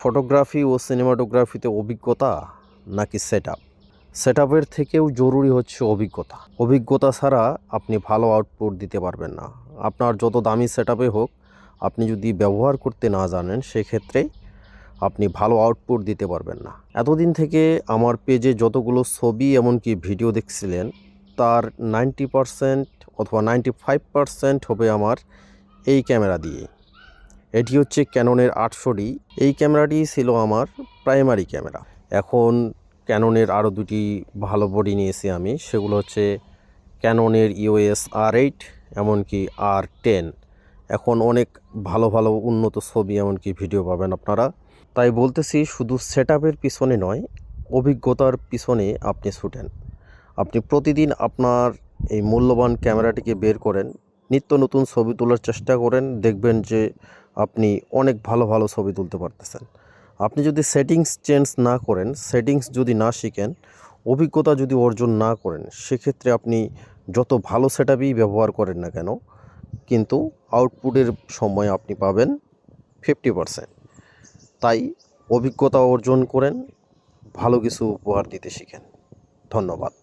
Photography ও সিনেমাটোগ্রাফিতে অভিজ্ঞতা নাকি সেটআপের থেকেও জরুরি হচ্ছে অভিজ্ঞতা ছাড়া আপনি ভালো আউটপুট দিতে পারবেন না। আপনার যত দামি সেটআপে হোক, আপনি যদি ব্যবহার করতে না জানেন, সেক্ষেত্রে আপনি ভালো আউটপুট দিতে পারবেন না। এতদিন থেকে আমার পেজে যতগুলো ছবি এমনকি ভিডিও দেখছিলেন, তার 90% অথবা 95% হবে আমার এই ক্যামেরা দিয়ে। এটি হচ্ছে ক্যাননের 800D। এই ক্যামেরাটি ছিল আমার প্রাইমারি ক্যামেরা। এখন ক্যাননের আরও দুটি ভালো বডি নিয়েছি আমি, সেগুলো হচ্ছে ক্যাননের EOS R8 এমনকি R10। এখন অনেক ভালো ভালো উন্নত ছবি এমনকি ভিডিও পাবেন আপনারা। তাই বলতেছি, শুধু সেটআপের পিছনে নয়, অভিজ্ঞতার পিছনে আপনি ছুটেন। আপনি প্রতিদিন আপনার এই মূল্যবান ক্যামেরাটিকে বের করেন, নিত্য নতুন ছবি তোলার চেষ্টা করেন, দেখবেন যে আপনি অনেক ভালো ভালো ছবি তুলতে পারতেছেন। আপনি যদি সেটিংস চেঞ্জ না করেন, সেটিংস যদি না শিখেন, অভিজ্ঞতা যদি অর্জন না করেন, সেক্ষেত্রে আপনি যত ভালো সেটআপই ব্যবহার করেন না কেন, কিন্তু আউটপুটের সময় আপনি পাবেন 50%। তাই অভিজ্ঞতা অর্জন করেন, ভালো কিছু উপহার দিতে শিখেন। ধন্যবাদ।